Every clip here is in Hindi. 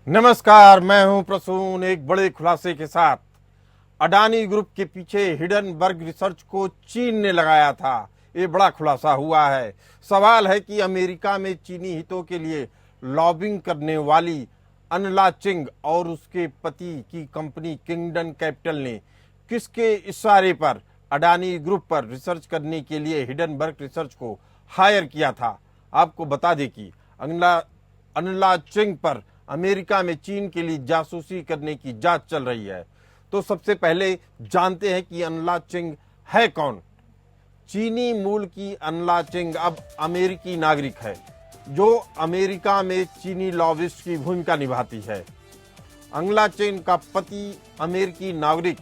नमस्कार, मैं हूं प्रसून एक बड़े खुलासे के साथ। अडानी ग्रुप के पीछे हिडनबर्ग रिसर्च को चीन ने लगाया था। ये बड़ा खुलासा हुआ है। सवाल है कि अमेरिका में चीनी हितों के लिए लॉबिंग करने वाली अनला चेंग और उसके पति की कंपनी किंगडम कैपिटल ने किसके इशारे पर अडानी ग्रुप पर रिसर्च करने के लिए हिडनबर्ग रिसर्च को हायर किया था। आपको बता दें कि अनला चेंग पर अमेरिका में चीन के लिए जासूसी करने की जांच चल रही है। तो सबसे पहले जानते हैं कि अनला चेंग है कौन। चीनी मूल की अनला चेंग अब अमेरिकी नागरिक है, जो अमेरिका में चीनी लॉबिस्ट की भूमिका निभाती है। अनला चेंग का पति अमेरिकी नागरिक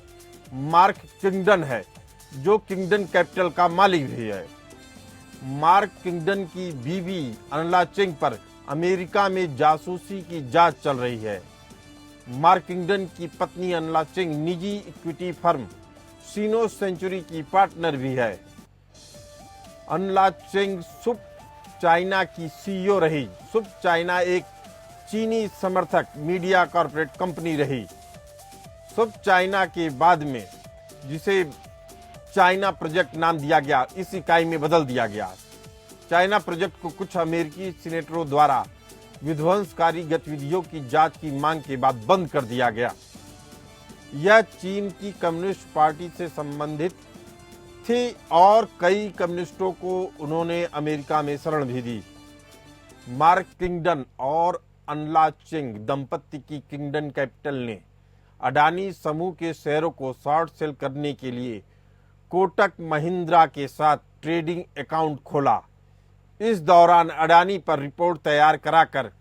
मार्क किंगडन है, जो किंगडम कैपिटल का मालिक भी है। मार्क किंगडन की बीवी अनला चेंग पर अमेरिका में जासूसी की जांच चल रही है। मार्क किंगडन की पत्नी अनला चेंग निजी इक्विटी फर्म सीनो सेंचुरी की पार्टनर भी है। अनला चेंग सुप चाइना की सीईओ रही। सुप चाइना एक चीनी समर्थक मीडिया कॉर्पोरेट कंपनी रही। सुप चाइना के बाद में, जिसे चाइना प्रोजेक्ट नाम दिया गया, इस इकाई में बदल दिया गया। चाइना प्रोजेक्ट को कुछ अमेरिकी सीनेटरों द्वारा विध्वंसकारी गतिविधियों की जांच की मांग के बाद बंद कर दिया गया। यह चीन की कम्युनिस्ट पार्टी से संबंधित थी और कई कम्युनिस्टों को उन्होंने अमेरिका में शरण भी दी। मार्क किंगडन और अनला चेंग दंपत्ति की किंगडम कैपिटल ने अडानी समूह के शेयरों को शॉर्ट सेल करने के लिए कोटक महिंद्रा के साथ ट्रेडिंग अकाउंट खोला। इस दौरान अडानी पर रिपोर्ट तैयार कराकर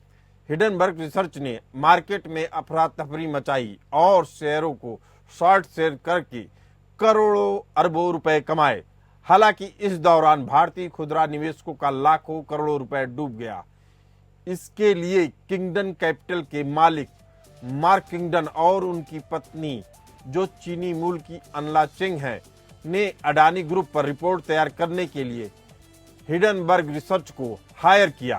हिडनबर्ग रिसर्च ने मार्केट में अफरा तफरी मचाई और शेयरों को शॉर्ट सेल करके करोड़ों अरबों रुपए कमाए। हालांकि इस दौरान भारतीय खुदरा निवेशकों का लाखों करोड़ों रुपए डूब गया। इसके लिए किंगडम कैपिटल के मालिक मार्क किंगडन और उनकी पत्नी, जो चीनी मूल की अनला चेंग है, ने अडानी ग्रुप पर रिपोर्ट तैयार करने के लिए हिडनबर्ग रिसर्च को हायर किया।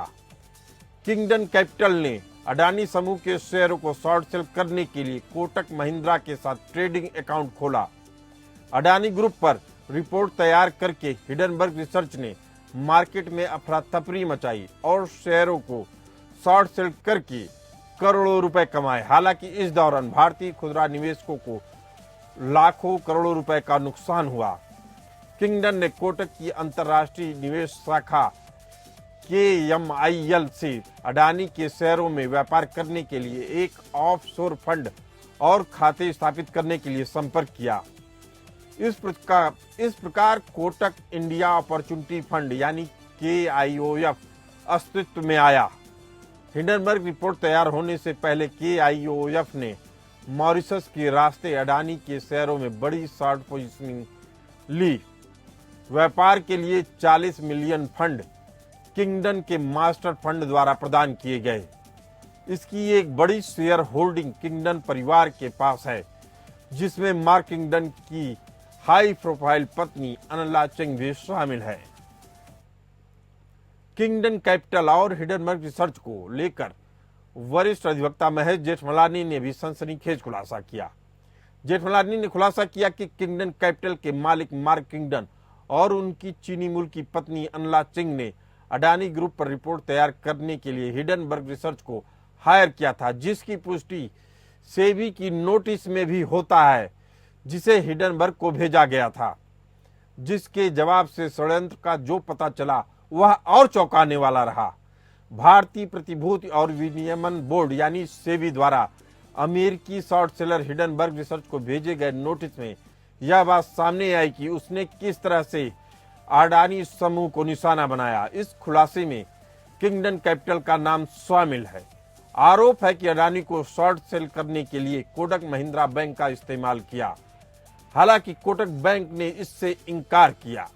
किंगडम कैपिटल ने अडानी समूह के शेयरों को शॉर्ट सेल करने के लिए कोटक महिंद्रा के साथ ट्रेडिंग अकाउंट खोला। अडानी ग्रुप पर रिपोर्ट तैयार करके हिडनबर्ग रिसर्च ने मार्केट में अफरा तफरी मचाई और शेयरों को शॉर्ट सेल करके करोड़ों रुपए कमाए। हालांकि इस दौरान भारतीय खुदरा निवेशकों को लाखों करोड़ों रुपए का नुकसान हुआ। किंगडम ने कोटक की अंतर्राष्ट्रीय निवेश शाखा KMIL से अडानी के शेयरों में व्यापार करने के लिए एक ऑफशोर फंड और खाते स्थापित करने के लिए संपर्क किया। इस प्रकार कोटक इंडिया अपॉर्चुनिटी फंड यानी KIOF अस्तित्व में आया। हिडनबर्ग रिपोर्ट तैयार होने से पहले KIOF ने मॉरिशस के रास्ते अडानी के शेयरों में बड़ी शॉर्ट पोजीशनिंग ली। व्यापार के लिए 40 मिलियन फंड किंगडम के मास्टर फंड द्वारा प्रदान किए गए। इसकी एक बड़ी शेयर होल्डिंग किंगडम परिवार के पास है, जिसमें मार्क किंगडम की हाई प्रोफाइल पत्नी अनला चेंग भी शामिल है। किंगडम कैपिटल और हिडनबर्ग रिसर्च को लेकर वरिष्ठ अधिवक्ता महेश जेठमलानी ने भी सनसनीखेज खुलासा किया। जेठमलानी ने खुलासा किया कि किंगडम कैपिटल के मालिक मार्क किंगडम और उनकी चीनी मूल की पत्नी अनला चेंग ने अडानी ग्रुप पर रिपोर्ट तैयार करने के लिए हिडनबर्ग रिसर्च को हायर किया था, जिसकी पुष्टि सेबी की नोटिस में भी होता है, जिसे हिडनबर्ग को भेजा गया था। जिसके जवाब से षड्यंत्र का जो पता चला वह और चौंकाने वाला रहा। भारतीय प्रतिभूति और विनियमन बोर्ड यानी सेबी द्वारा अमेरिकी शॉर्ट सेलर हिडनबर्ग रिसर्च को भेजे गए नोटिस में यह बात सामने आई कि उसने किस तरह से अडानी समूह को निशाना बनाया। इस खुलासे में किंगडम कैपिटल का नाम शामिल है। आरोप है कि अडानी को शॉर्ट सेल करने के लिए कोटक महिंद्रा बैंक का इस्तेमाल किया। हालांकि कोटक बैंक ने इससे इनकार किया।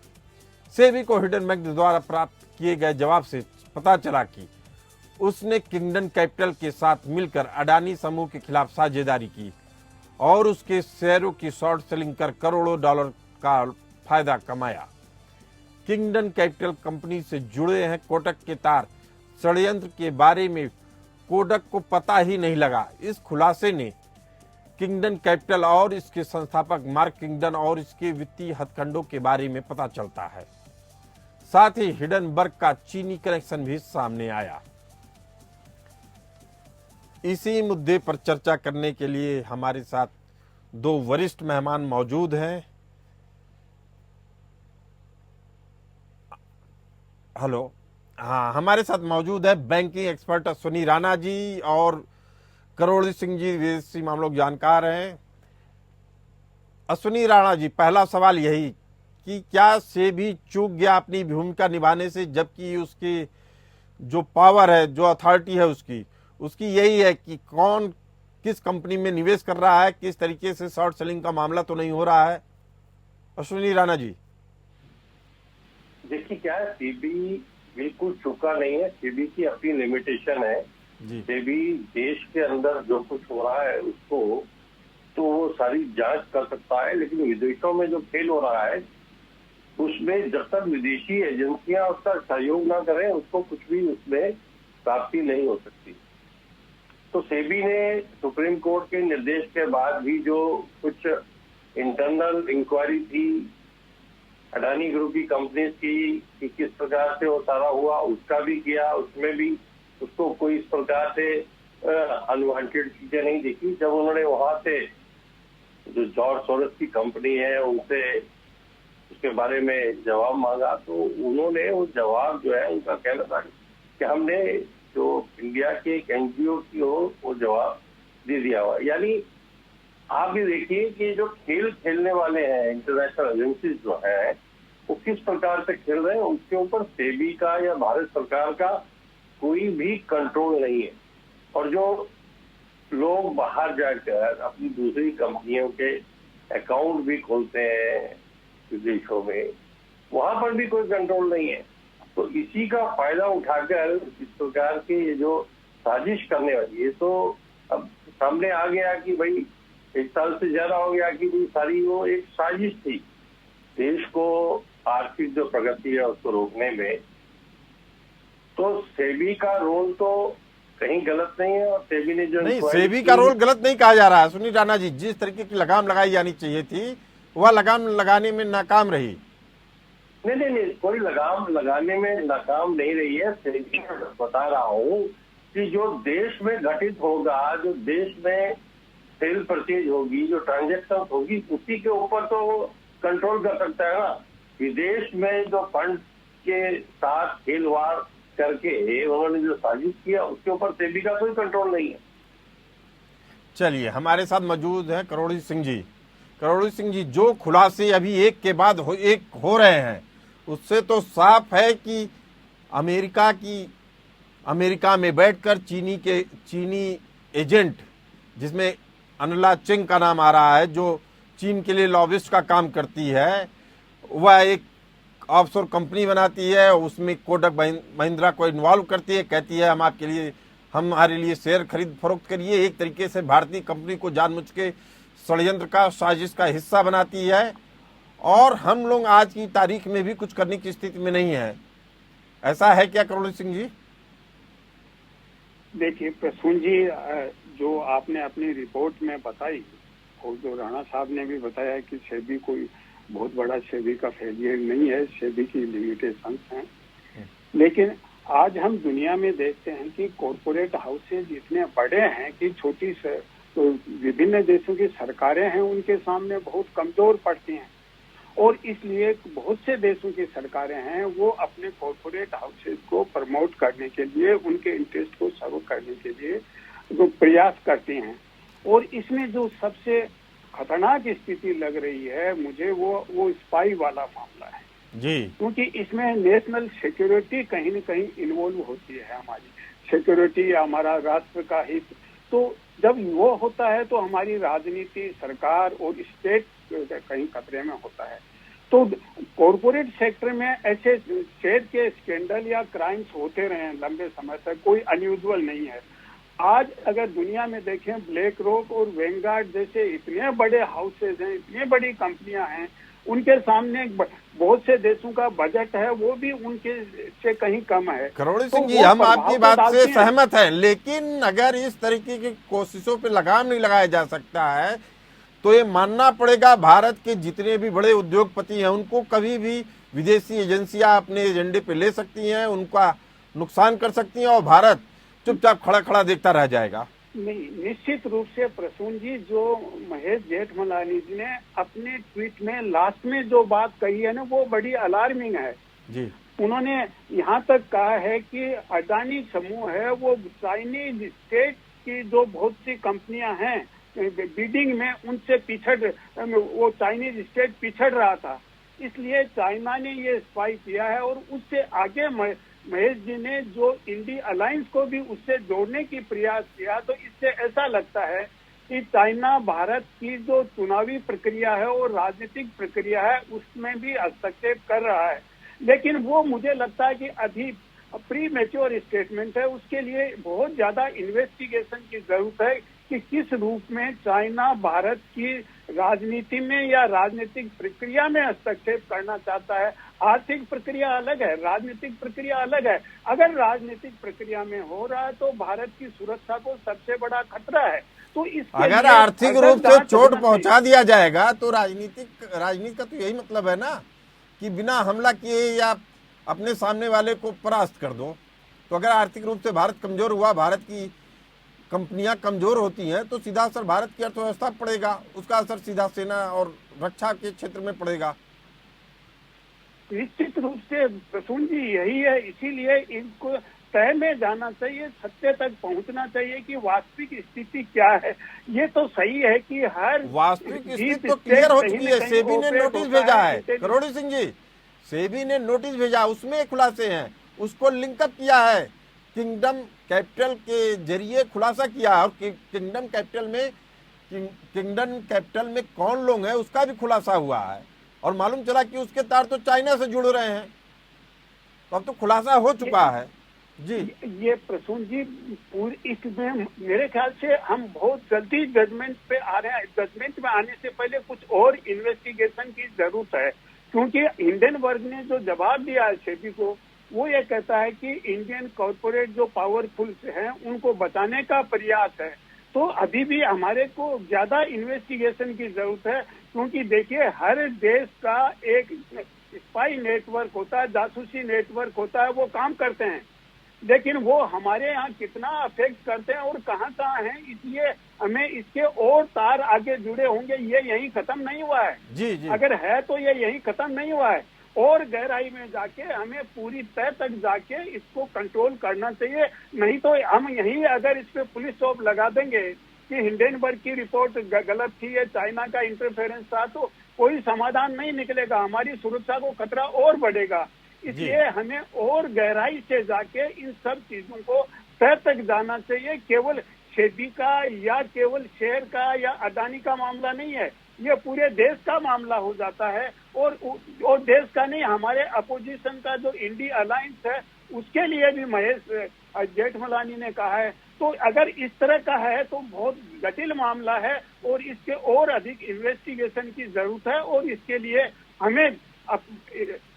सेबी को हिडनबर्ग द्वारा प्राप्त किए गए जवाब से पता चला कि उसने किंगडम कैपिटल के साथ मिलकर अडानी समूह के खिलाफ साझेदारी की और उसके शेयरों की शॉर्ट सेलिंग कर करोड़ों डॉलर का फायदा कमाया। किंगडम कैपिटल कंपनी से जुड़े हैं कोटक के तार षड्यंत्र के बारे में कोडक को पता ही नहीं लगा। इस खुलासे ने किंगडन कैपिटल और इसके संस्थापक मार्क किंगडन और इसके वित्तीय हथकंडों के बारे में पता चलता है। साथ ही हिडनबर्ग का चीनी कनेक्शन भी सामने आया। इसी मुद्दे पर चर्चा करने के लिए हमारे साथ दो वरिष्ठ मेहमान मौजूद हैं। हेलो, हाँ, हमारे साथ मौजूद है बैंकिंग एक्सपर्ट अश्विनी राणा जी और करोड़ी सिंह जी, विदेशी मामलों के जानकार हैं। अश्विनी राणा जी, पहला सवाल यही कि क्या सेबी चूक गया अपनी भूमिका निभाने से, जबकि उसकी जो पावर है, जो अथॉरिटी है उसकी यही है कि कौन किस कंपनी में निवेश कर रहा है, किस तरीके से शॉर्ट सेलिंग का मामला तो नहीं हो रहा है। अश्विनी राणा जी, देखिए क्या है, सेबी बिल्कुल चूका नहीं है। सेबी की अपनी लिमिटेशन है। सेबी देश के अंदर जो कुछ हो रहा है उसको तो वो सारी जांच कर सकता है, लेकिन विदेशों में जो खेल हो रहा है उसमें जब तक विदेशी एजेंसियां उसका सहयोग ना करें उसको कुछ भी उसमें प्राप्ति नहीं हो सकती। तो सेबी ने सुप्रीम कोर्ट के निर्देश के बाद भी जो कुछ इंटरनल इंक्वायरी थी अडानी ग्रुप की कंपनीज की कि किस प्रकार से वो सारा हुआ, उसका भी किया। उसमें भी उसको कोई इस प्रकार से अनवांटेड चीजें नहीं दिखी। जब उन्होंने वहां से जो जॉर्ज सोरोस की कंपनी है उनसे उसके बारे में जवाब मांगा तो उन्होंने वो जवाब जो है उनका कहना था कि हमने जो इंडिया के एक एनजीओ की हो वो जवाब दे दिया हुआ। यानी आप ये देखिए कि जो खेल खेलने वाले हैं इंटरनेशनल एजेंसीज जो है वो किस प्रकार से खेल रहे हैं, उसके ऊपर सेबी का या भारत सरकार का कोई भी कंट्रोल नहीं है। और जो लोग बाहर जाकर अपनी दूसरी कंपनियों के अकाउंट भी खोलते हैं विदेशों में, वहां पर भी कोई कंट्रोल नहीं है। तो इसी का फायदा उठाकर इस प्रकार के ये जो साजिश करने वाली है, तो अब सामने आ गया कि भाई 1 साल से ज्यादा हो गया कि सारी वो एक साजिश थी देश को आर्थिक जो प्रगति है उसको रोकने में। तो सेबी का रोल तो कहीं गलत नहीं है और सेबी ने जो नहीं, सेबी का रोल गलत नहीं कहा जा रहा है। सुनील राणा जी, जिस तरीके की लगाम लगाई जानी चाहिए थी वह लगाम लगाने में नाकाम रही। नहीं, कोई लगाम लगाने में नाकाम नहीं रही है। सेबी बता रहा हूँ कि जो देश में घटित होगा, जो देश में सेल परचेज होगी, जो ट्रांजेक्शन होगी, उसी के ऊपर तो कंट्रोल कर सकता है ना। विदेश में जो फंड के साथ खेलवाड़ करके उन्होंने जो साजिश किया उसके ऊपर सेबी का कोई कंट्रोल नहीं है। चलिए, हमारे साथ मौजूद है करोड़ी सिंह जी। करोड़ी सिंह जी, जो खुलासे अभी एक के बाद एक हो रहे हैं उससे तो साफ है कि अमेरिका में बैठकर चीनी एजेंट, जिसमें अनला चेंग का नाम आ रहा है, जो चीन के लिए लॉबिस्ट का काम करती है, वह एक ऑफशोर कंपनी बनाती है, उसमें कोटक महिंद्रा को इन्वॉल्व करती है, कहती है हमारे लिए शेयर खरीद फरोख्त करिए। एक तरीके से भारतीय कंपनी को जानबूझ के षड्यंत्र का, साजिश का हिस्सा बनाती है। और हम लोग आज की तारीख में भी कुछ करने की स्थिति में नहीं है। ऐसा है क्या करोड़ी सिंह जी? देखिए प्रसून जी, जो आपने अपनी रिपोर्ट में बताई और जो राणा साहब ने भी बताया कि सेबी कोई बहुत बड़ा सेबी का फेलियर नहीं है, सेबी की लिमिटेशंस हैं। लेकिन आज हम दुनिया में देखते हैं कि कॉरपोरेट हाउसेज इतने बड़े हैं कि छोटी से तो विभिन्न देशों की सरकारें हैं उनके सामने बहुत कमजोर पड़ती हैं। और इसलिए बहुत से देशों की सरकारें हैं वो अपने कॉरपोरेट हाउसेज को प्रमोट करने के लिए, उनके इंटरेस्ट को सर्व करने के लिए जो प्रयास करती हैं। और इसमें जो सबसे खतरनाक स्थिति लग रही है मुझे वो स्पाई वाला मामला है जी, क्योंकि इसमें नेशनल सिक्योरिटी कहीं न कहीं इन्वॉल्व होती है, हमारी सिक्योरिटी या हमारा राष्ट्र का हित। तो जब वो होता है तो हमारी राजनीति, सरकार और स्टेट कहीं खतरे में होता है। तो कॉरपोरेट सेक्टर में ऐसे शेयर के स्कैंडल या क्राइम्स होते रहे हैं लंबे समय तक, कोई अनयूजुअल नहीं है। आज अगर दुनिया में देखें, ब्लैक रॉक और वेंगार्ड जैसे इतने बड़े हाउसेज हैं, इतनी बड़ी कंपनियां हैं, उनके सामने बहुत से देशों का बजट है, वो भी उनके से कहीं कम है। करोड़ी तो सिंह जी, वो हम प्रभाव आपकी तो बात डालते से हैं। सहमत हैं, लेकिन अगर इस तरीके की कोशिशों पे लगाम नहीं लगाया जा सकता है तो ये मानना पड़ेगा भारत के जितने भी बड़े उद्योगपति हैं उनको कभी भी विदेशी एजेंसियां अपने एजेंडे पे ले सकती हैं, उनका नुकसान कर सकती हैं और भारत चुपचाप खड़ा खड़ा देखता रह जाएगा। नहीं, निश्चित रूप से प्रसून जी, जो महेश जेठमलानी जी ने अपने ट्वीट में लास्ट में जो बात कही है ना, वो बड़ी अलार्मिंग है जी। उन्होंने यहाँ तक कहा है कि अडानी समूह है वो चाइनीज स्टेट की जो बहुत सी कंपनियां हैं बिडिंग में उनसे वो चाइनीज स्टेट पिछड़ रहा था, इसलिए चाइना ने ये स्पाई किया है। और उससे आगे महेश जी ने जो इंडी अलायंस को भी उससे जोड़ने की प्रयास किया, तो इससे ऐसा लगता है कि चाइना भारत की जो चुनावी प्रक्रिया है और राजनीतिक प्रक्रिया है उसमें भी हस्तक्षेप कर रहा है। लेकिन वो मुझे लगता है कि अभी प्री मैच्योर स्टेटमेंट है, उसके लिए बहुत ज्यादा इन्वेस्टिगेशन की जरूरत है कि किस रूप में चाइना भारत की राजनीति में या राजनीतिक प्रक्रिया में हस्तक्षेप करना चाहता है। आर्थिक प्रक्रिया अलग है, राजनीतिक प्रक्रिया अलग है। अगर राजनीतिक प्रक्रिया में हो रहा है तो भारत की सुरक्षा को सबसे बड़ा खतरा है। तो इसके अगर आर्थिक रूप से चोट पहुंचा दिया जाएगा तो राजनीति का तो यही मतलब है ना कि बिना हमला किए या अपने सामने वाले को परास्त कर दो। तो अगर आर्थिक रूप से भारत कमजोर हुआ, भारत की कंपनियां कमजोर होती हैं तो सीधा असर भारत की अर्थव्यवस्था पर पड़ेगा, उसका असर सीधा सेना और रक्षा के क्षेत्र में पड़ेगा। निश्चित रूप से प्रसून जी यही है, इसीलिए इनको तय में जाना चाहिए, सत्य तक पहुंचना चाहिए कि वास्तविक स्थिति क्या है। ये तो सही है कि हर वास्तविक स्थिति तो क्लियर हो चुकी है, सेबी ने नोटिस भेजा है करोड़ी सिंह जी, सेबी ने नोटिस भेजा, उसमें खुलासे हैं, उसको लिंकअप किया है, किंगडम कैपिटल के जरिए खुलासा किया है। और किंगडम कैपिटल में कौन लोग हैं उसका भी खुलासा हुआ है और मालूम चला कि उसके तार तो चाइना से जुड़ रहे हैं। तो अब तो खुलासा हो चुका है जी। ये प्रसून जी इसमें मेरे ख्याल से हम बहुत जल्दी जजमेंट पे आ रहे हैं। जजमेंट में आने से पहले कुछ और इन्वेस्टिगेशन की जरूरत है, क्योंकि हिंडनबर्ग ने जो जवाब दिया है सेबी को, वो ये कहता है कि इंडियन कॉरपोरेट जो पावरफुल हैं उनको बचाने का प्रयास है। तो अभी भी हमारे को ज्यादा इन्वेस्टिगेशन की जरूरत है, क्योंकि देखिए हर देश का एक स्पाई नेटवर्क होता है, जासूसी नेटवर्क होता है, वो काम करते हैं, लेकिन वो हमारे यहाँ कितना अफेक्ट करते हैं और कहाँ कहाँ हैं, इसलिए हमें इसके और तार आगे जुड़े होंगे। ये यहीं खत्म नहीं हुआ है जी जी। अगर है तो ये यहीं खत्म नहीं हुआ है, और गहराई में जाके हमें पूरी तय तक जाके इसको कंट्रोल करना चाहिए। नहीं तो हम यहीं अगर इस पे पुलिस स्टॉप लगा देंगे कि हिंडनबर्ग की रिपोर्ट गलत थी, ये चाइना का इंटरफेरेंस था, तो कोई समाधान नहीं निकलेगा, हमारी सुरक्षा को खतरा और बढ़ेगा। इसलिए हमें और गहराई से जाके इन सब चीजों को तय तक जाना चाहिए। केवल सेबी का या केवल शेयर का या अडानी का मामला नहीं है, ये पूरे देश का मामला हो जाता है। और देश का नहीं, हमारे अपोजिशन का जो इंडी अलायंस है उसके लिए भी महेश जेठमलानी ने कहा है। तो अगर इस तरह का है तो बहुत जटिल मामला है और इसके और अधिक इन्वेस्टिगेशन की जरूरत है। और इसके लिए हमें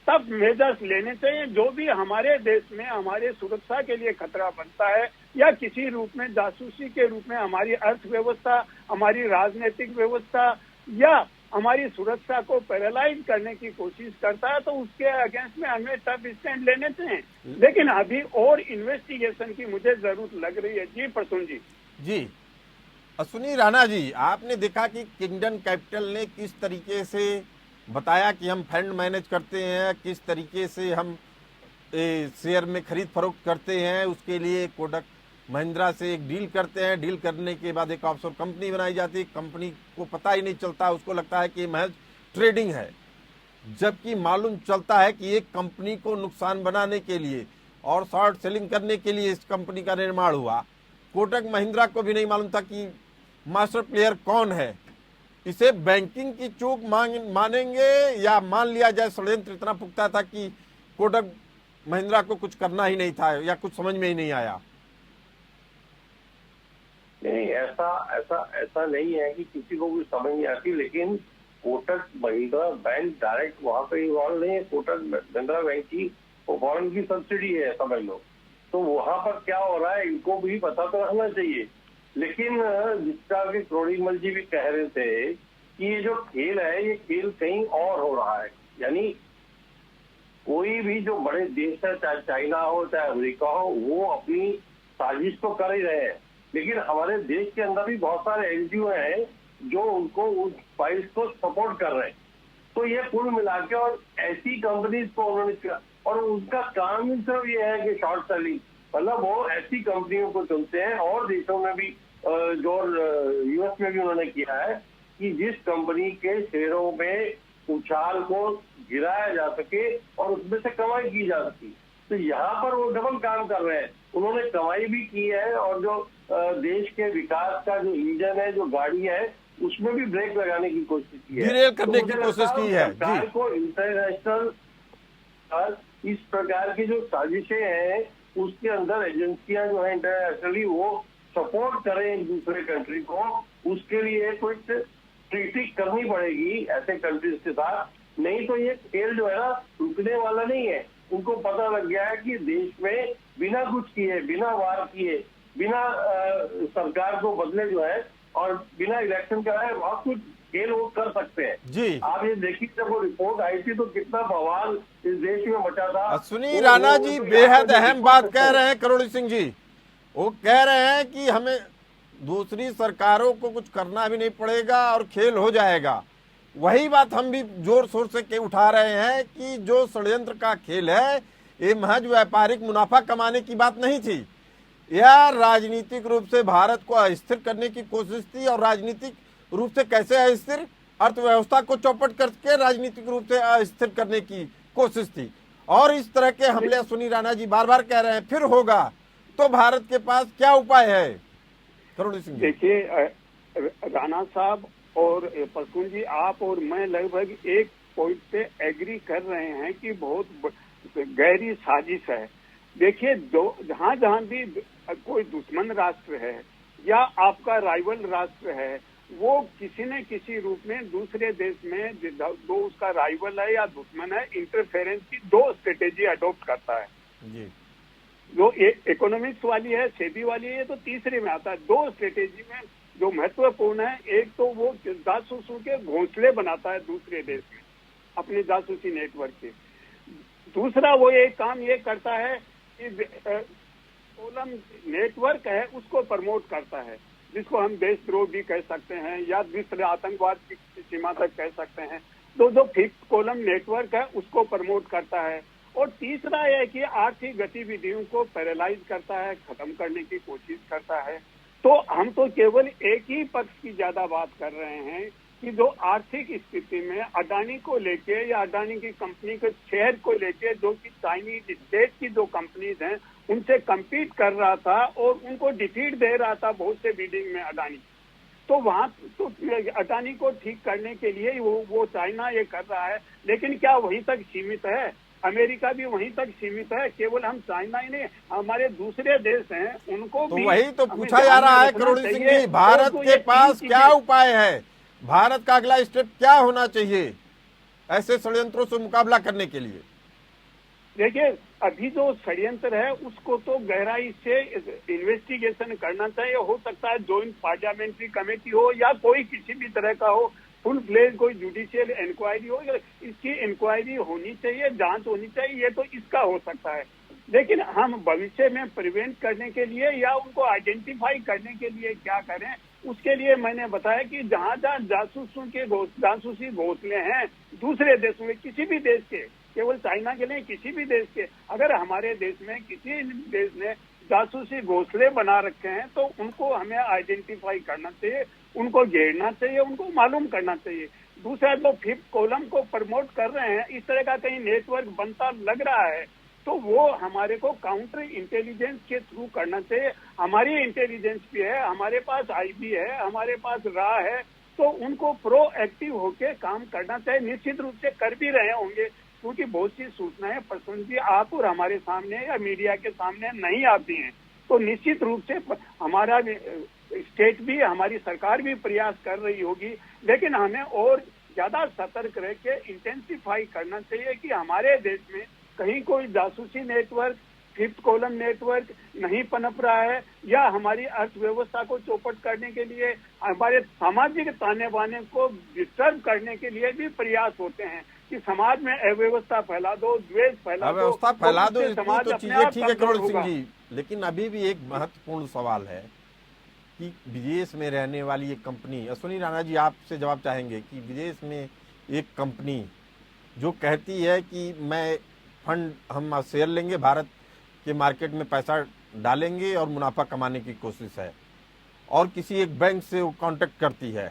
तब मेजर्स लेने चाहिए जो भी हमारे देश में हमारे सुरक्षा के लिए खतरा बनता है या किसी रूप में जासूसी के रूप में हमारी अर्थव्यवस्था, हमारी राजनीतिक व्यवस्था या हमारी सुरक्षा को पैरालाइज करने की कोशिश करता है, तो उसके अगेंस्ट में हमें टफ स्टैंड लेने चाहिए। लेकिन अभी और इन्वेस्टिगेशन की मुझे जरूरत लग रही है। जी प्रसून जी। जी अश्विनी राणा जी, आपने देखा कि किंगडम कैपिटल ने किस तरीके से बताया कि हम फंड मैनेज करते हैं, किस तरीके से हम शेयर में खरीद फरोख्त करते हैं, उसके लिए कोटक महिंद्रा से एक डील करते हैं, डील करने के बाद एक ऑफशोर कंपनी बनाई जाती है, कंपनी को पता ही नहीं चलता, उसको लगता है कि महज ट्रेडिंग है, जबकि मालूम चलता है कि एक कंपनी को नुकसान बनाने के लिए और शॉर्ट सेलिंग करने के लिए इस कंपनी का निर्माण हुआ। कोटक महिंद्रा को भी नहीं मालूम था कि मास्टर प्लेयर कौन है। इसे बैंकिंग की चूक मानेंगे या मान लिया जाए षड्यंत्र इतना पुख्ता था कि कोटक महिंद्रा को कुछ करना ही नहीं था या कुछ समझ में ही नहीं आया? नहीं, ऐसा नहीं है कि किसी को भी समझ नहीं आती, लेकिन कोटक महिंद्रा बैंक डायरेक्ट वहां पे इन्वॉल्व नहीं है। कोटक महिंद्रा बैंक की वो फॉरेन की सब्सिडी है, समझ लो। तो वहां पर क्या हो रहा है इनको भी पता तो रहना चाहिए। लेकिन जिसका कि क्रोड़ीमल जी भी कह रहे थे कि ये जो खेल है ये खेल कहीं और हो रहा है। यानी कोई भी जो बड़े देश है, चाहे चाइना हो चाहे अमेरिका हो, वो अपनी साजिश तो कर ही रहे हैं, लेकिन हमारे देश के अंदर भी बहुत सारे एनजीओ हैं जो उनको उस फाइल्स को सपोर्ट कर रहे हैं। तो ये कुल मिला के और ऐसी कंपनीज को उन्होंने किया, और उनका काम ही सिर्फ ये है कि शॉर्ट सेलिंग, मतलब वो ऐसी कंपनियों को चुनते हैं। और देशों में भी जो यूएस में भी उन्होंने किया है कि जिस कंपनी के शेयरों में उछाल को गिराया जा सके और उसमें से कमाई की जा सके। तो यहाँ पर वो डबल काम कर रहे हैं, उन्होंने कमाई भी की है और जो देश के विकास का जो इंजन है, जो गाड़ी है, उसमें भी ब्रेक लगाने की कोशिश की है, डिरेल करने की कोशिश की है। सरकार को इंटरनेशनल इस प्रकार की जो साजिशें हैं उसके अंदर एजेंसियां जो है इंटरनेशनली वो सपोर्ट करें एक दूसरे कंट्री को, उसके लिए कुछ ट्रीटी करनी पड़ेगी ऐसे कंट्रीज के साथ। नहीं तो ये खेल जो है ना रुकने वाला नहीं है। उनको पता लग गया है कि देश में बिना कुछ किए, बिना वार किए, बिना सरकार को बदले जो है और बिना इलेक्शन कराए बहुत कुछ खेल वो कर सकते हैं जी। आप ये देखिए जब वो रिपोर्ट आई थी तो कितना बवाल इस देश में मचा था। अश्विनी राणा जी बेहद अहम बात कह रहे हैं करोड़ी सिंह जी। वो कह रहे हैं कि हमें दूसरी सरकारों को कुछ करना भी नहीं पड़ेगा और खेल हो जाएगा। वही बात हम भी जोर शोर से के उठा रहे हैं कि जो षड्यंत्र का खेल है ये महज व्यापारिक मुनाफा कमाने की बात नहीं थी, यह राजनीतिक रूप से भारत को अस्थिर करने की कोशिश थी। और राजनीतिक रूप से कैसे अस्थिर, अर्थव्यवस्था को चौपट करके राजनीतिक रूप से अस्थिर करने की कोशिश थी। और इस तरह के हमले अश्विनी राणा जी बार बार कह रहे हैं फिर होगा, तो भारत के पास क्या उपाय है? करोड़ी सिंह देखिए राणा साहब और प्रसून जी, आप और मैं लगभग एक पॉइंट पे एग्री कर रहे हैं कि बहुत गहरी साजिश है। देखिए जहां जहां भी कोई दुश्मन राष्ट्र है या आपका राइवल राष्ट्र है, वो किसी न किसी रूप में दूसरे देश में जो उसका राइवल है या दुश्मन है, इंटरफेरेंस की दो स्ट्रेटेजी अडॉप्ट करता है जी। जो इकोनॉमिक्स वाली है, सेबी वाली है, ये तो तीसरे में आता है। दो स्ट्रेटेजी में जो महत्वपूर्ण है, एक तो वो जासूसों के घोंसले बनाता है दूसरे देश में अपने जासूसी नेटवर्क के। दूसरा वो एक काम ये करता है कि कोलम नेटवर्क है उसको प्रमोट करता है, जिसको हम देशद्रोह भी कह सकते हैं या विश्व आतंकवाद की सीमा तक कह सकते हैं। तो जो फिफ्थ कॉलम नेटवर्क है उसको प्रमोट करता है। और तीसरा यह कि आर्थिक गतिविधियों को पैरालाइज करता है, खत्म करने की कोशिश करता है। तो हम तो केवल एक ही पक्ष की ज्यादा बात कर रहे हैं कि जो आर्थिक स्थिति में अडानी को लेके या अडानी की कंपनी के शेयर को लेके जो कि चाइनीज स्टेट की जो कंपनीज हैं उनसे कम्पीट कर रहा था और उनको डिफीट दे रहा था बहुत से बिडिंग में अडानी। तो वहां तो अडानी को ठीक करने के लिए वो चाइना ये कर रहा है, लेकिन क्या वहीं तक सीमित है? अमेरिका भी वहीं तक सीमित है। केवल हम चाइना ही नहीं, हमारे दूसरे देश हैं उनको तो भी वही तो पूछा जा रहा है करोड़ी सिंह जी, भारत के पास क्या उपाय है? भारत का अगला स्टेप क्या होना चाहिए ऐसे षड्यंत्रों से मुकाबला करने के लिए? देखिए अभी जो षड्यंत्र है उसको तो गहराई से इन्वेस्टिगेशन करना चाहिए। हो सकता है ज्वाइंट पार्लियामेंट्री कमेटी हो या कोई किसी भी तरह का हो, फुल फ्लेज कोई जुडिशियल इंक्वायरी हो, इसकी इंक्वायरी होनी चाहिए, जांच होनी चाहिए। ये तो इसका हो सकता है। लेकिन हम भविष्य में प्रिवेंट करने के लिए या उनको आइडेंटिफाई करने के लिए क्या करें, उसके लिए मैंने बताया कि जहां जहां जासूसी घोंसले हैं दूसरे देशों में, किसी भी देश के, केवल चाइना के नहीं, किसी भी देश के, अगर हमारे देश में किसी देश ने जासूसी घोंसले बना रखे हैं तो उनको हमें आइडेंटिफाई करना चाहिए, उनको घेरना चाहिए, उनको मालूम करना चाहिए। दूसरा, जो फिफ्थ कॉलम को प्रमोट कर रहे हैं, इस तरह का कहीं नेटवर्क बनता लग रहा है तो वो हमारे को काउंटर इंटेलिजेंस के थ्रू करना चाहिए। हमारी इंटेलिजेंस भी है, हमारे पास आईबी है, हमारे पास रा है, तो उनको प्रोएक्टिव होके काम करना चाहिए। निश्चित रूप से कर भी रहे होंगे, क्योंकि बहुत सी सूचनाएं प्रसून जी आप और हमारे सामने या मीडिया के सामने नहीं आती हैं। तो निश्चित रूप से हमारा स्टेट भी, हमारी सरकार भी प्रयास कर रही होगी, लेकिन हमें और ज्यादा सतर्क रह के इंटेंसिफाई करना चाहिए कि हमारे देश में कहीं कोई जासूसी नेटवर्क, फिफ्थ कॉलम नेटवर्क नहीं पनप रहा है, या हमारी अर्थव्यवस्था को चौपट करने के लिए, हमारे सामाजिक ताने बाने को डिस्टर्ब करने के लिए भी प्रयास होते हैं कि समाज में अव्यवस्था फैला दो, द्वेष फैला दो, अव्यवस्था फैला दो, समाज तो अपने चीजें आप ठीक है कमजोर करोड़ सिंह होगा। जी, लेकिन अभी भी एक महत्वपूर्ण सवाल है कि विदेश में रहने वाली एक कंपनी, अश्विनी राणा जी आपसे जवाब चाहेंगे कि विदेश में एक कंपनी जो कहती है कि मैं फंड, हम शेयर लेंगे, भारत के मार्केट में पैसा डालेंगे और मुनाफा कमाने की कोशिश है, और किसी एक बैंक से वो कांटेक्ट करती है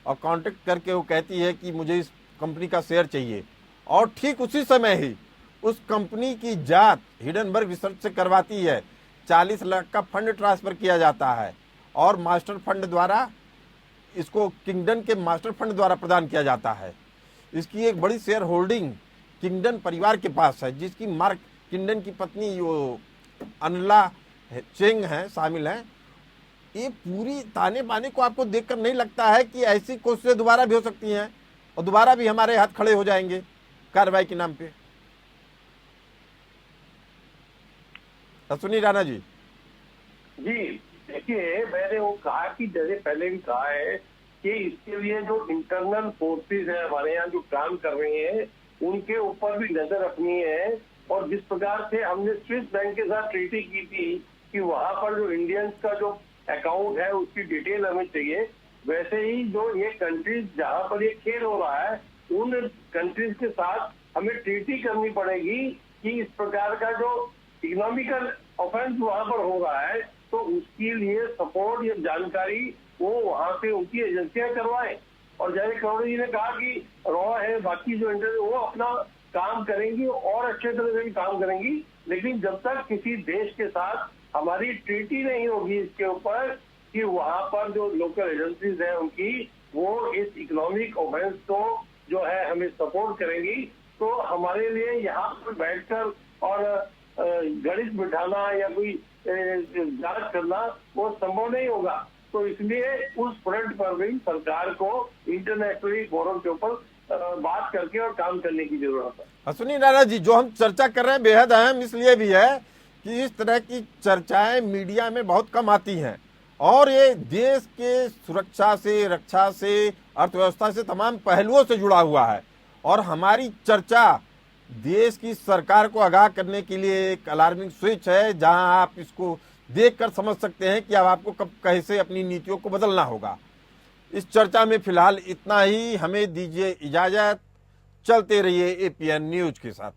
और कांटेक्ट करके वो कहती है कि मुझे इस कंपनी का शेयर चाहिए, और ठीक उसी समय ही उस कंपनी की जांच हिडनबर्ग रिसर्च से करवाती है, 40 लाख का फंड ट्रांसफर किया जाता है और मास्टर फंड द्वारा, इसको किंगडन के मास्टर फंड द्वारा प्रदान किया जाता है। इसकी एक बड़ी शेयर होल्डिंग किंगडन परिवार के पास है, जिसकी मार्क किंगडन की पत्नी वो अनला चेंग हैं, शामिल हैं। ये पूरी ताने बाने को आपको देखकर नहीं लगता है कि ऐसी कोशिशें दोबारा भी हो सकती हैं और दोबारा भी हमारे हाथ खड़े हो जाएंगे कार्रवाई के नाम पे? अश्विनी राणा जी। जी देखिए, मैंने वो कहा कि जैसे पहले भी कहा है कि इसके लिए जो इंटरनल फोर्सेस है हमारे यहाँ जो काम कर रही हैं, उनके ऊपर भी नजर रखनी है। और जिस प्रकार से हमने स्विस बैंक के साथ ट्रीटी की थी कि वहां पर जो इंडियंस का जो अकाउंट है उसकी डिटेल हमें चाहिए, वैसे ही जो ये कंट्रीज जहां पर ये खेल हो रहा है, उन कंट्रीज के साथ हमें ट्रीटी करनी पड़ेगी कि इस प्रकार का जो इकोनॉमिकल ऑफेंस वहां पर हो रहा है, तो उसके लिए सपोर्ट या जानकारी वो वहां से उनकी एजेंसियां करवाएं। और जैसे करोड़ जी ने कहा कि रॉ है, बाकी जो इंटर वो अपना काम करेंगी और अच्छे तरह से भी काम करेंगी, लेकिन जब तक किसी देश के साथ हमारी ट्रीटी नहीं होगी इसके ऊपर कि वहां पर जो लोकल एजेंसीज है उनकी वो इस इकोनॉमिक ऑफेंस को जो है हमें सपोर्ट करेंगी, तो हमारे लिए यहाँ पर बैठकर और गणित बिठाना या कोई जांच करना वो संभव नहीं होगा। तो इसलिए उस फ्रंट पर भी सरकार को इंटरनेशनली फोरम के ऊपर बात करके और काम करने की जरूरत है। अश्विनी राणा जी, जो हम चर्चा कर रहे हैं बेहद अहम इसलिए भी है कि इस तरह की चर्चाएं मीडिया में बहुत कम आती हैं और ये देश के सुरक्षा से, रक्षा से, अर्थव्यवस्था से, तमाम पहलुओं से जुड़ा हुआ है। और हमारी चर्चा देश की सरकार को आगाह करने के लिए एक अलार्मिंग स्विच है, जहां आप इसको देखकर समझ सकते हैं कि अब आपको कब कैसे अपनी नीतियों को बदलना होगा। इस चर्चा में फिलहाल इतना ही, हमें दीजिए इजाजत। चलते रहिए एपीएन न्यूज के साथ।